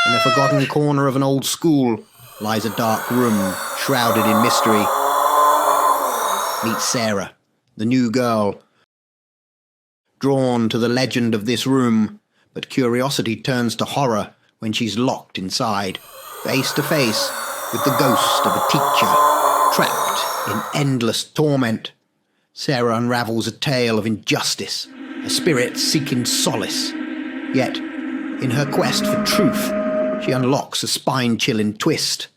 In a forgotten corner of an old school lies a dark room shrouded in mystery. Meet Sarah, the new girl, drawn to the legend of this room, but curiosity turns to horror when she's locked inside, face to face with the ghost of a teacher, trapped in endless torment. Sarah unravels a tale of injustice, a spirit seeking solace. Yet, in her quest for truth, she unlocks a spine-chilling twist.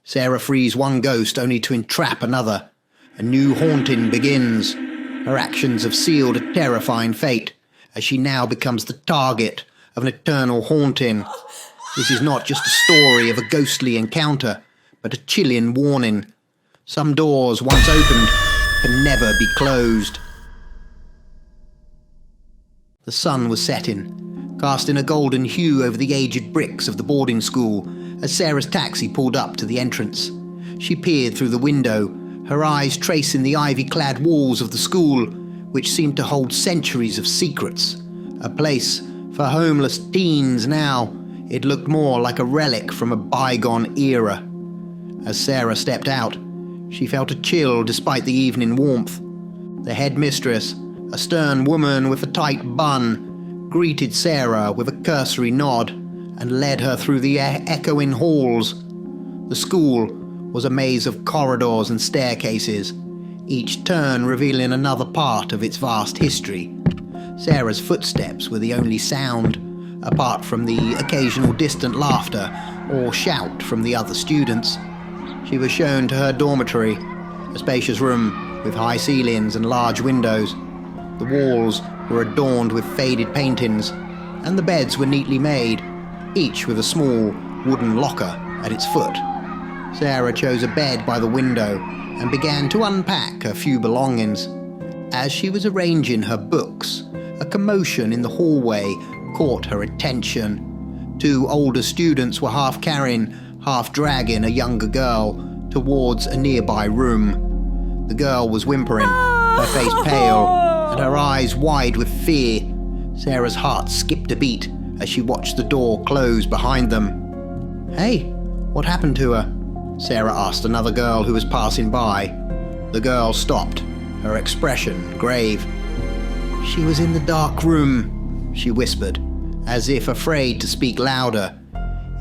Sarah frees one ghost only to entrap another. A new haunting begins. Her actions have sealed a terrifying fate, as she now becomes the target of an eternal haunting. This is not just a story of a ghostly encounter, but a chilling warning. Some doors, once opened, can never be closed. The sun was setting, casting a golden hue over the aged bricks of the boarding school as Sarah's taxi pulled up to the entrance. She peered through the window, her eyes tracing the ivy-clad walls of the school, which seemed to hold centuries of secrets. A place for homeless teens now. It looked more like a relic from a bygone era. As Sarah stepped out, she felt a chill despite the evening warmth. The headmistress, a stern woman with a tight bun, greeted Sarah with a cursory nod and led her through the echoing halls. The school was a maze of corridors and staircases, each turn revealing another part of its vast history. Sarah's footsteps were the only sound, apart from the occasional distant laughter or shout from the other students. She was shown to her dormitory, a spacious room with high ceilings and large windows. The walls were adorned with faded paintings, and the beds were neatly made, each with a small wooden locker at its foot. Sarah chose a bed by the window and began to unpack her few belongings. As she was arranging her books, a commotion in the hallway caught her attention. Two older students were half carrying, half dragging a younger girl towards a nearby room. The girl was whimpering, her face pale, and her eyes wide with fear. Sarah's heart skipped a beat as she watched the door close behind them. "Hey, what happened to her?" Sarah asked another girl who was passing by. The girl stopped, her expression grave. "She was in the dark room," she whispered, as if afraid to speak louder.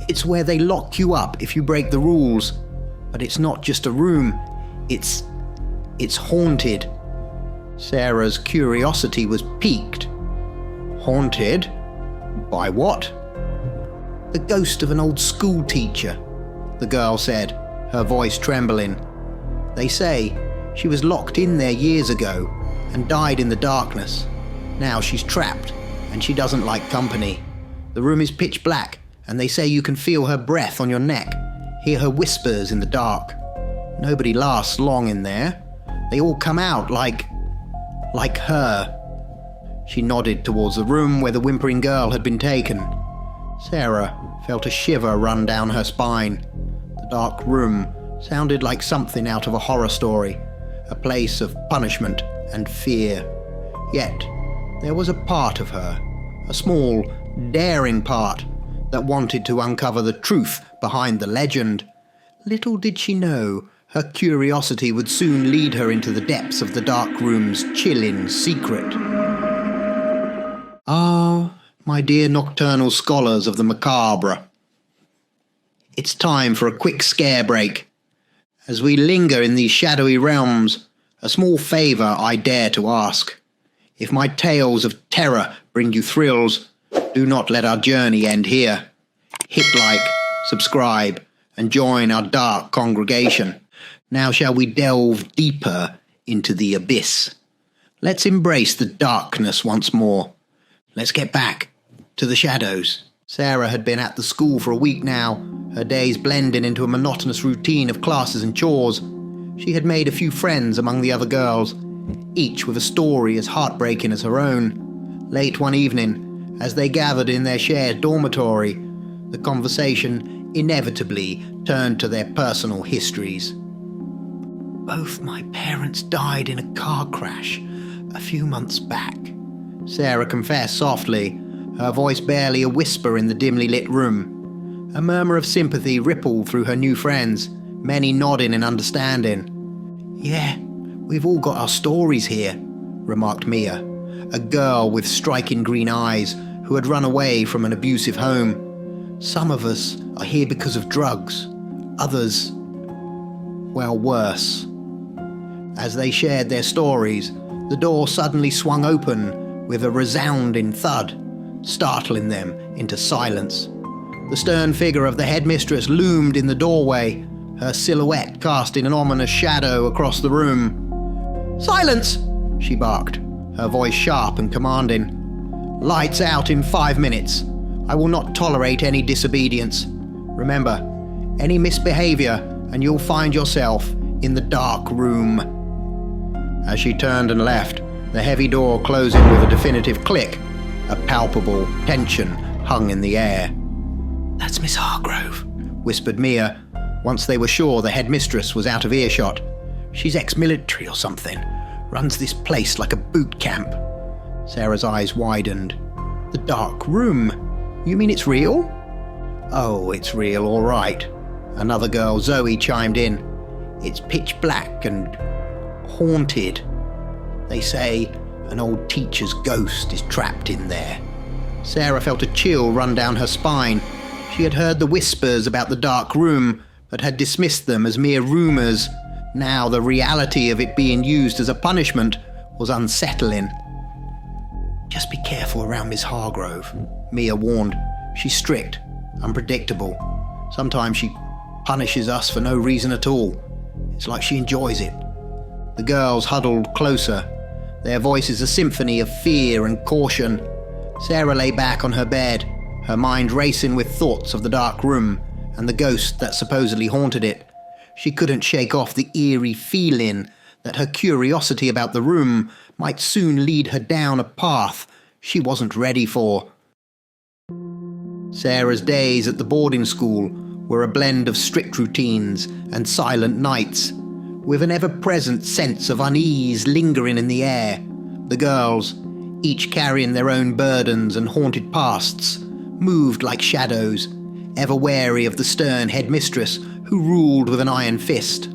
"It's where they lock you up if you break the rules. But it's not just a room. It's haunted." Sarah's curiosity was piqued. Haunted? By what? "The ghost of an old school teacher," the girl said, her voice trembling. "They say she was locked in there years ago and died in the darkness. Now she's trapped and she doesn't like company. The room is pitch black and they say you can feel her breath on your neck, hear her whispers in the dark. Nobody lasts long in there. They all come out like her." She nodded towards the room where the whimpering girl had been taken. Sarah felt a shiver run down her spine. The dark room sounded like something out of a horror story, a place of punishment and fear. Yet, there was a part of her, a small, daring part, that wanted to uncover the truth behind the legend. Little did she know, her curiosity would soon lead her into the depths of the dark room's chilling secret. Ah, my dear nocturnal scholars of the macabre. It's time for a quick scare break. As we linger in these shadowy realms, a small favour I dare to ask. If my tales of terror bring you thrills, do not let our journey end here. Hit like, subscribe, and join our dark congregation. Now shall we delve deeper into the abyss. Let's embrace the darkness once more. Let's get back to the shadows. Sarah had been at the school for a week now, her days blending into a monotonous routine of classes and chores. She had made a few friends among the other girls, each with a story as heartbreaking as her own. Late one evening, as they gathered in their shared dormitory, the conversation inevitably turned to their personal histories. "Both my parents died in a car crash a few months back," Sarah confessed softly, her voice barely a whisper in the dimly lit room. A murmur of sympathy rippled through her new friends, many nodding in understanding. "Yeah, we've all got our stories here," remarked Mia, a girl with striking green eyes who had run away from an abusive home. "Some of us are here because of drugs. Others, well, worse." As they shared their stories, the door suddenly swung open with a resounding thud, startling them into silence. The stern figure of the headmistress loomed in the doorway, her silhouette casting an ominous shadow across the room. "Silence!" she barked, her voice sharp and commanding. "Lights out in 5 minutes. I will not tolerate any disobedience. Remember, any misbehavior and you'll find yourself in the dark room." As she turned and left, the heavy door closing with a definitive click, a palpable tension hung in the air. "That's Miss Hargrove," whispered Mia, once they were sure the headmistress was out of earshot. "She's ex-military or something. Runs this place like a boot camp." Sarah's eyes widened. "The dark room? You mean it's real?" "Oh, it's real, all right." Another girl, Zoe, chimed in. "It's pitch black and haunted. They say an old teacher's ghost is trapped in there." Sarah felt a chill run down her spine. She had heard the whispers about the dark room, but had dismissed them as mere rumours. Now the reality of it being used as a punishment was unsettling. "Just be careful around Miss Hargrove," Mia warned. "She's strict, unpredictable. Sometimes she punishes us for no reason at all. It's like she enjoys it." The girls huddled closer, their voices a symphony of fear and caution. Sarah lay back on her bed, her mind racing with thoughts of the dark room and the ghost that supposedly haunted it. She couldn't shake off the eerie feeling that her curiosity about the room might soon lead her down a path she wasn't ready for. Sarah's days at the boarding school were a blend of strict routines and silent nights, with an ever-present sense of unease lingering in the air. The girls, each carrying their own burdens and haunted pasts, moved like shadows, ever wary of the stern headmistress who ruled with an iron fist.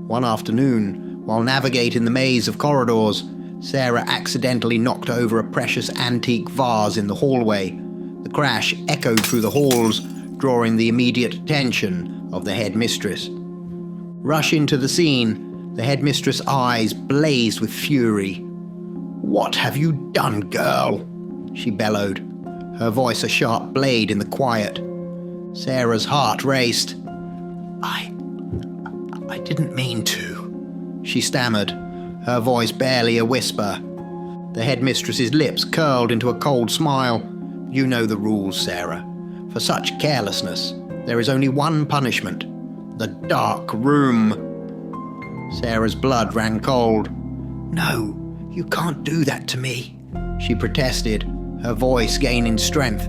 One afternoon, while navigating the maze of corridors, Sarah accidentally knocked over a precious antique vase in the hallway. The crash echoed through the halls, drawing the immediate attention of the headmistress. Rushing to the scene, the headmistress' eyes blazed with fury. "What have you done, girl?" she bellowed, her voice a sharp blade in the quiet. Sarah's heart raced. I didn't mean to," she stammered, her voice barely a whisper. The headmistress's lips curled into a cold smile. "You know the rules, Sarah. For such carelessness, there is only one punishment: the dark room." Sarah's blood ran cold. "No, you can't do that to me," she protested, her voice gaining strength.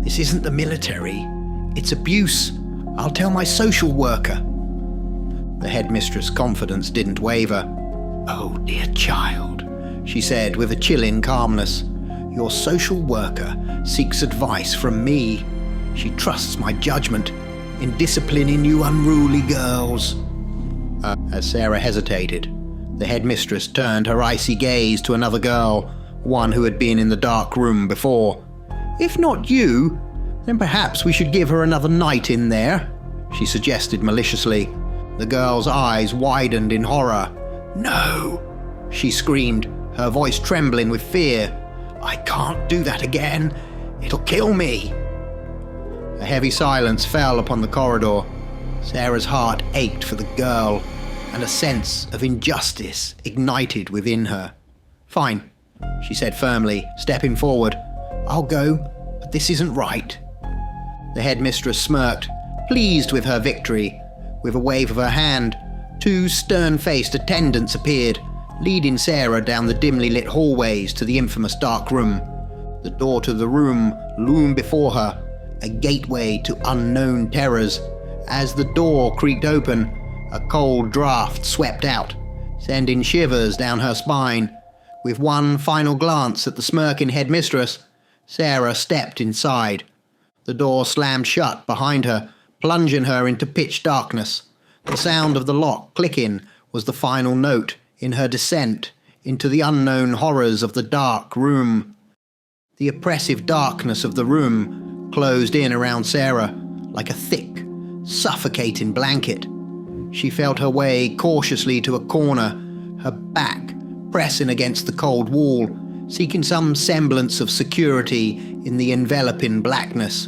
"This isn't the military. It's abuse. I'll tell my social worker." The headmistress' confidence didn't waver. "Oh, dear child," she said with a chilling calmness. "Your social worker seeks advice from me. She trusts my judgment in disciplining you unruly girls." As Sarah hesitated, the headmistress turned her icy gaze to another girl, one who had been in the dark room before. "If not you, then perhaps we should give her another night in there," she suggested maliciously. The girl's eyes widened in horror. "No!" she screamed, her voice trembling with fear. "I can't do that again. It'll kill me." A heavy silence fell upon the corridor. Sarah's heart ached for the girl, and a sense of injustice ignited within her. "Fine," she said firmly, stepping forward. "I'll go, but this isn't right." The headmistress smirked, pleased with her victory. With a wave of her hand, two stern-faced attendants appeared, leading Sarah down the dimly lit hallways to the infamous dark room. The door to the room loomed before her, a gateway to unknown terrors. As the door creaked open, a cold draft swept out, sending shivers down her spine. With one final glance at the smirking headmistress, Sarah stepped inside. The door slammed shut behind her, plunging her into pitch darkness. The sound of the lock clicking was the final note in her descent into the unknown horrors of the dark room. The oppressive darkness of the room closed in around Sarah like a thick, suffocating blanket. She felt her way cautiously to a corner, her back pressing against the cold wall, seeking some semblance of security in the enveloping blackness.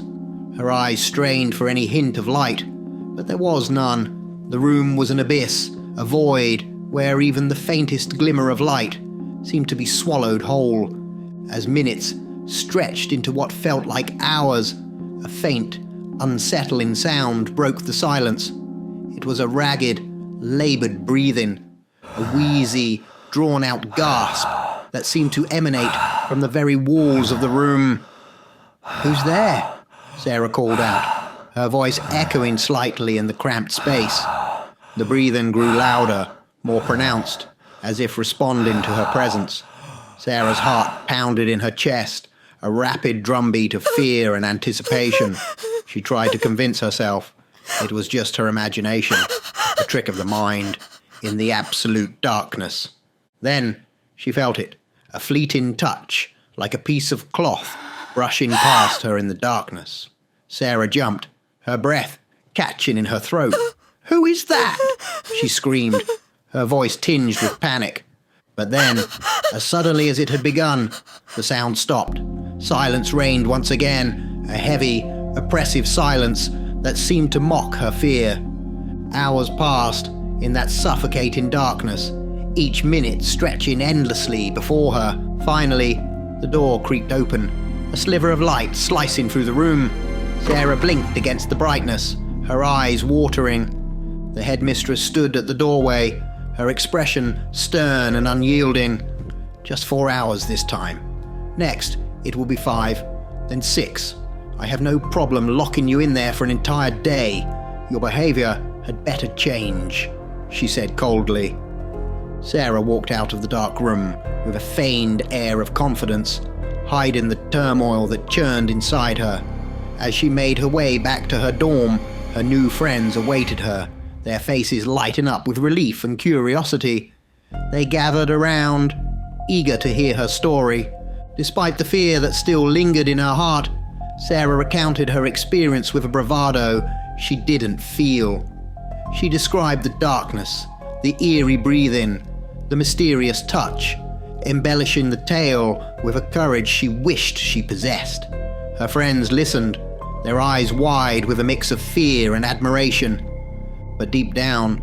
Her eyes strained for any hint of light, but there was none. The room was an abyss, a void where even the faintest glimmer of light seemed to be swallowed whole. As minutes stretched into what felt like hours, a faint, unsettling sound broke the silence. It was a ragged, laboured breathing, a wheezy, drawn-out gasp that seemed to emanate from the very walls of the room. "Who's there?" Sarah called out, her voice echoing slightly in the cramped space. The breathing grew louder, more pronounced, as if responding to her presence. Sarah's heart pounded in her chest, a rapid drumbeat of fear and anticipation. She tried to convince herself it was just her imagination, a trick of the mind, in the absolute darkness. Then she felt it, a fleeting touch, like a piece of cloth brushing past her in the darkness. Sarah jumped, her breath catching in her throat. "Who is that?" she screamed, her voice tinged with panic. But then, as suddenly as it had begun, the sound stopped. Silence reigned once again, a heavy, oppressive silence that seemed to mock her fear. Hours passed in that suffocating darkness, each minute stretching endlessly before her. Finally, the door creaked open, a sliver of light slicing through the room. Sarah blinked against the brightness, her eyes watering. The headmistress stood at the doorway, her expression stern and unyielding. "Just 4 hours this time. Next, it will be 5, then 6. I have no problem locking you in there for an entire day. Your behaviour had better change," she said coldly. Sarah walked out of the dark room with a feigned air of confidence, hiding the turmoil that churned inside her. As she made her way back to her dorm, her new friends awaited her, their faces lighting up with relief and curiosity. They gathered around, eager to hear her story. Despite the fear that still lingered in her heart, Sarah recounted her experience with a bravado she didn't feel. She described the darkness, the eerie breathing, the mysterious touch, embellishing the tale with a courage she wished she possessed. Her friends listened, their eyes wide with a mix of fear and admiration. But deep down,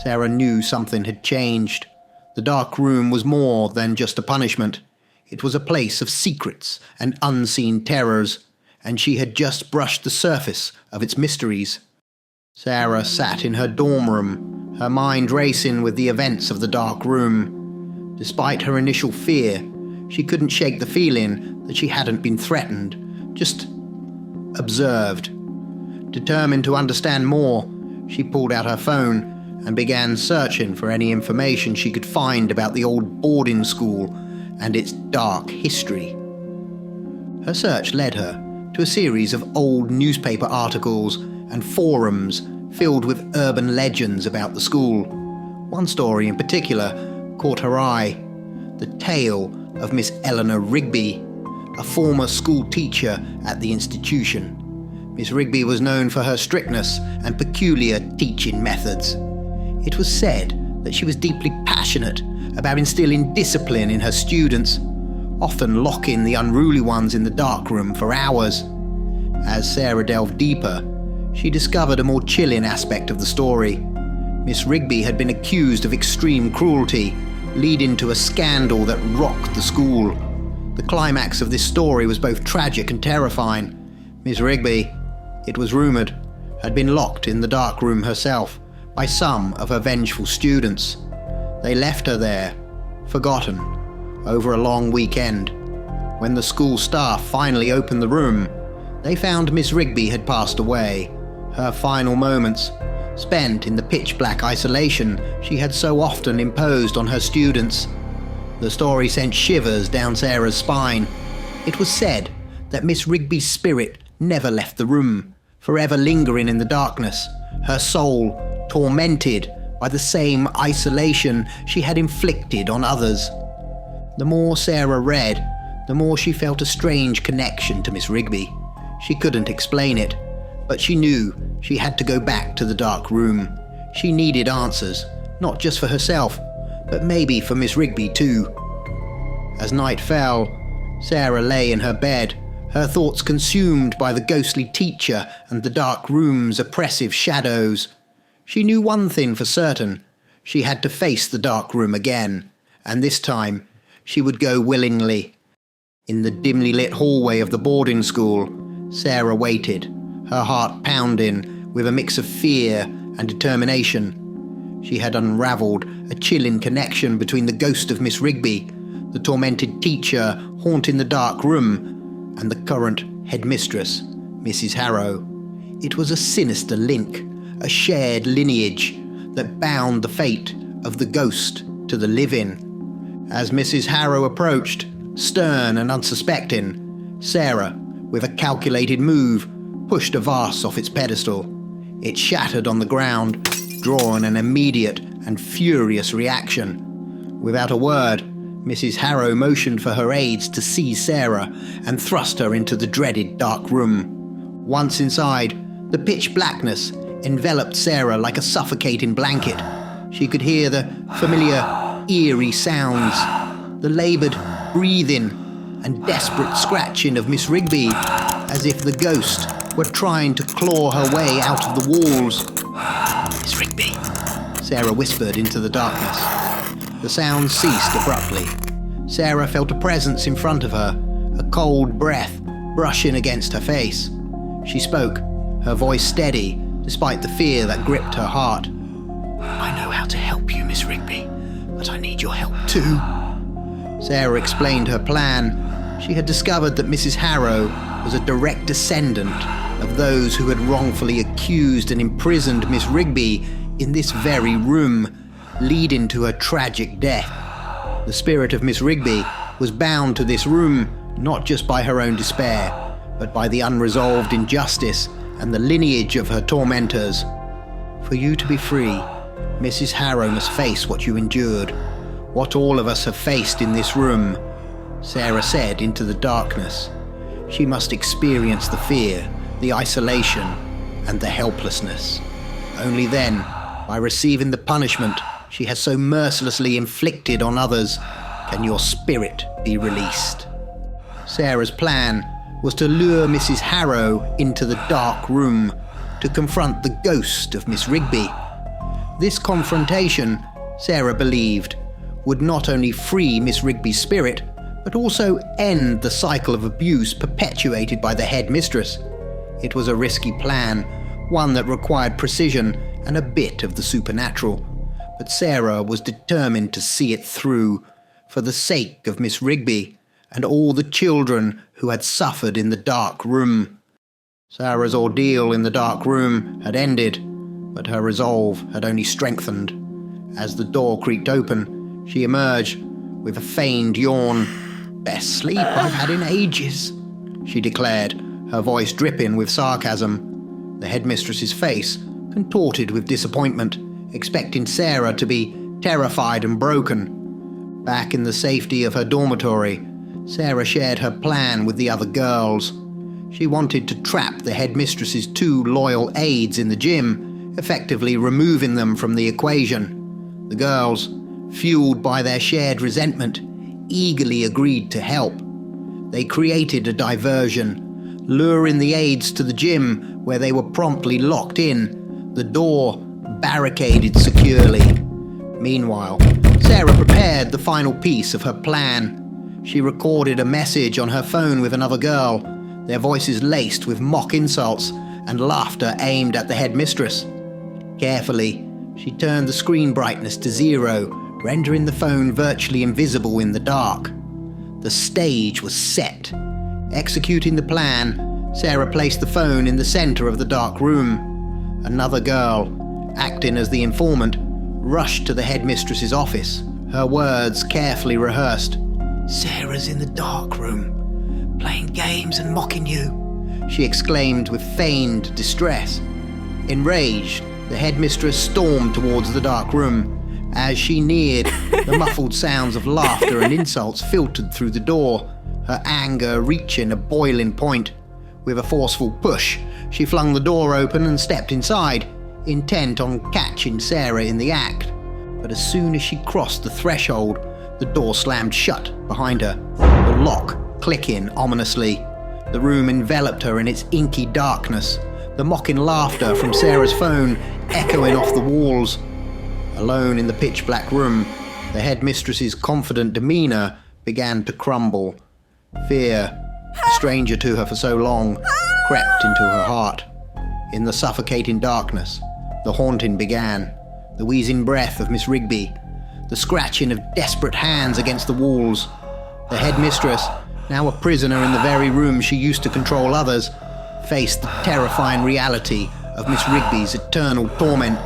Sarah knew something had changed. The dark room was more than just a punishment. It was a place of secrets and unseen terrors, and she had just brushed the surface of its mysteries. Sarah sat in her dorm room, her mind racing with the events of the dark room. Despite her initial fear, she couldn't shake the feeling that she hadn't been threatened, just observed. Determined to understand more, she pulled out her phone and began searching for any information she could find about the old boarding school and its dark history. Her search led her to a series of old newspaper articles and forums filled with urban legends about the school. One story in particular caught her eye: the tale of Miss Eleanor Rigby, a former school teacher at the institution. Miss Rigby was known for her strictness and peculiar teaching methods. It was said that she was deeply passionate about instilling discipline in her students, often locking the unruly ones in the darkroom for hours. As Sarah delved deeper, she discovered a more chilling aspect of the story. Miss Rigby had been accused of extreme cruelty, leading to a scandal that rocked the school. The climax of this story was both tragic and terrifying. Miss Rigby, it was rumoured, had been locked in the darkroom herself by some of her vengeful students. They left her there, forgotten, over a long weekend. When the school staff finally opened the room, they found Miss Rigby had passed away, her final moments spent in the pitch-black isolation she had so often imposed on her students. The story sent shivers down Sarah's spine. It was said that Miss Rigby's spirit never left the room, forever lingering in the darkness, her soul tormented by the same isolation she had inflicted on others. The more Sarah read, the more she felt a strange connection to Miss Rigby. She couldn't explain it, but she knew she had to go back to the dark room. She needed answers, not just for herself, but maybe for Miss Rigby too. As night fell, Sarah lay in her bed, her thoughts consumed by the ghostly teacher and the dark room's oppressive shadows. She knew one thing for certain: she had to face the dark room again, and this time she would go willingly. In the dimly lit hallway of the boarding school, Sarah waited, her heart pounding with a mix of fear and determination. She had unravelled a chilling connection between the ghost of Miss Rigby, the tormented teacher haunting the dark room, and the current headmistress, Mrs. Harrow. It was a sinister link, a shared lineage that bound the fate of the ghost to the living. As Mrs. Harrow approached, stern and unsuspecting, Sarah, with a calculated move, pushed a vase off its pedestal. It shattered on the ground, drawing an immediate and furious reaction. Without a word, Mrs. Harrow motioned for her aides to seize Sarah and thrust her into the dreaded dark room. Once inside, the pitch blackness enveloped Sarah like a suffocating blanket. She could hear the familiar, eerie sounds, the laboured breathing and desperate scratching of Miss Rigby, as if the ghost were trying to claw her way out of the walls. "Miss Rigby," Sarah whispered into the darkness. The sound ceased abruptly. Sarah felt a presence in front of her, a cold breath brushing against her face. She spoke, her voice steady despite the fear that gripped her heart. "I know how to help you, Miss Rigby, but I need your help too." Sarah explained her plan. She had discovered that Mrs. Harrow was a direct descendant of those who had wrongfully accused and imprisoned Miss Rigby in this very room, leading to her tragic death. The spirit of Miss Rigby was bound to this room not just by her own despair, but by the unresolved injustice and the lineage of her tormentors. For you to be free, Mrs. Harrow must face what you endured, what all of us have faced in this room, Sarah said into the darkness. She must experience the fear, the isolation, and the helplessness. Only then, by receiving the punishment she has so mercilessly inflicted on others, can your spirit be released. Sarah's plan was to lure Mrs. Harrow into the dark room, to confront the ghost of Miss Rigby. This confrontation, Sarah believed, would not only free Miss Rigby's spirit, but also end the cycle of abuse perpetuated by the headmistress. It was a risky plan, one that required precision and a bit of the supernatural. But Sarah was determined to see it through, for the sake of Miss Rigby and all the children who had suffered in the dark room. Sarah's ordeal in the dark room had ended, but her resolve had only strengthened. As the door creaked open, she emerged with a feigned yawn. "Best sleep I've had in ages," she declared, her voice dripping with sarcasm. The headmistress's face contorted with disappointment, expecting Sarah to be terrified and broken. Back in the safety of her dormitory, Sarah shared her plan with the other girls. She wanted to trap the headmistress's 2 loyal aides in the gym, effectively removing them from the equation. The girls, fueled by their shared resentment, eagerly agreed to help. They created a diversion, luring the aides to the gym where they were promptly locked in, the door barricaded securely. Meanwhile, Sarah prepared the final piece of her plan. She recorded a message on her phone with another girl, their voices laced with mock insults and laughter aimed at the headmistress. Carefully, she turned the screen brightness to 0, rendering the phone virtually invisible in the dark. The stage was set. Executing the plan, Sarah placed the phone in the center of the dark room. Another girl, acting as the informant, rushed to the headmistress's office, her words carefully rehearsed. "Sarah's in the dark room, playing games and mocking you. she exclaimed with feigned distress. Enraged, the headmistress stormed towards the dark room. As she neared, the muffled sounds of laughter and insults filtered through the door, her anger reaching a boiling point. With a forceful push, she flung the door open and stepped inside, intent on catching Sarah in the act. But as soon as she crossed the threshold, the door slammed shut behind her, the lock clicking ominously. The room enveloped her in its inky darkness, the mocking laughter from Sarah's phone echoing off the walls. Alone in the pitch-black room, the headmistress's confident demeanour began to crumble. Fear, a stranger to her for so long, crept into her heart. In the suffocating darkness, the haunting began. The wheezing breath of Miss Rigby, the scratching of desperate hands against the walls. The headmistress, now a prisoner in the very room she used to control others, faced the terrifying reality of Miss Rigby's eternal torment.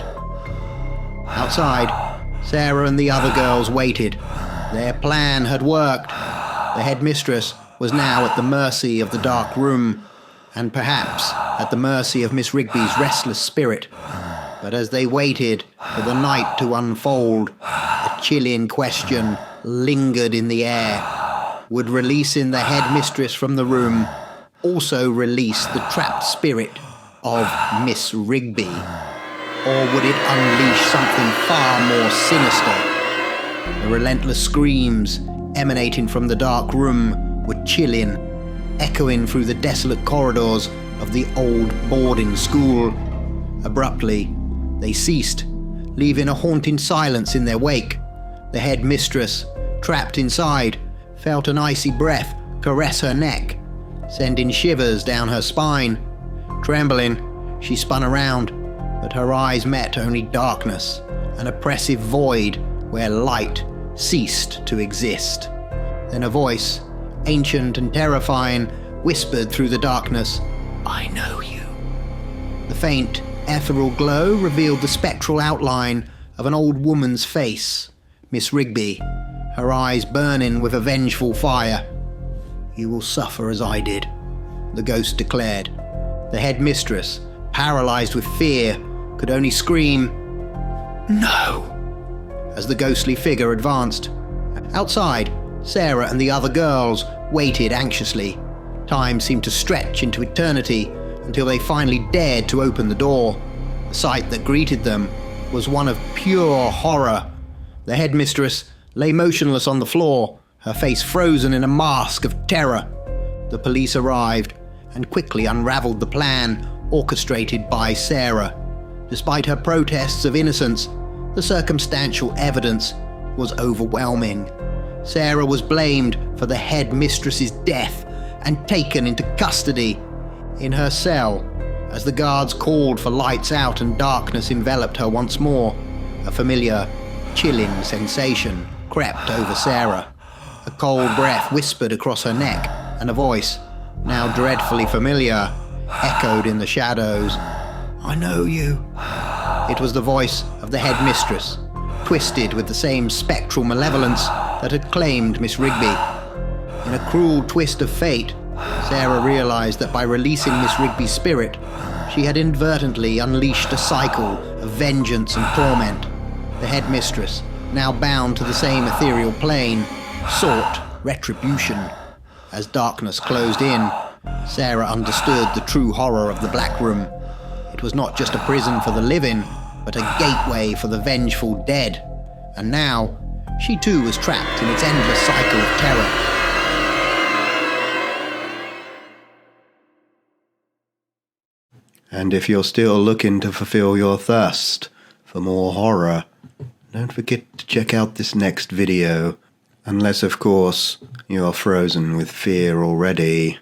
Outside, Sarah and the other girls waited. Their plan had worked. The headmistress was now at the mercy of the dark room, and perhaps at the mercy of Miss Rigby's restless spirit. But as they waited for the night to unfold, a chilling question lingered in the air. Would releasing the headmistress from the room also release the trapped spirit of Miss Rigby? Or would it unleash something far more sinister? The relentless screams emanating from the dark room were chilling, echoing through the desolate corridors of the old boarding school. Abruptly, they ceased, leaving a haunting silence in their wake. The headmistress, trapped inside, felt an icy breath caress her neck, sending shivers down her spine. Trembling, she spun around, but her eyes met only darkness, an oppressive void where light ceased to exist. Then a voice, ancient and terrifying, whispered through the darkness, "I know you." The faint, ethereal glow revealed the spectral outline of an old woman's face, Miss Rigby, her eyes burning with a vengeful fire. "You will suffer as I did," the ghost declared. The headmistress, paralyzed with fear, could only scream, "No," as the ghostly figure advanced. Outside, Sarah and the other girls waited anxiously. Time seemed to stretch into eternity until they finally dared to open the door. The sight that greeted them was one of pure horror. The headmistress lay motionless on the floor, her face frozen in a mask of terror. The police arrived and quickly unraveled the plan orchestrated by Sarah. Despite her protests of innocence, the circumstantial evidence was overwhelming. Sarah was blamed for the headmistress's death and taken into custody. In her cell, as the guards called for lights out and darkness enveloped her once more, a familiar, chilling sensation crept over Sarah. A cold breath whispered across her neck, and a voice, now dreadfully familiar, echoed in the shadows. "I know you." It was the voice of the headmistress, twisted with the same spectral malevolence that had claimed Miss Rigby. In a cruel twist of fate, Sarah realized that by releasing Miss Rigby's spirit, she had inadvertently unleashed a cycle of vengeance and torment. The headmistress, now bound to the same ethereal plane, sought retribution. As darkness closed in, Sarah understood the true horror of the Black Room. It was not just a prison for the living, but a gateway for the vengeful dead. And now, she too was trapped in its endless cycle of terror. And if you're still looking to fulfill your thirst for more horror, don't forget to check out this next video, unless of course you are frozen with fear already.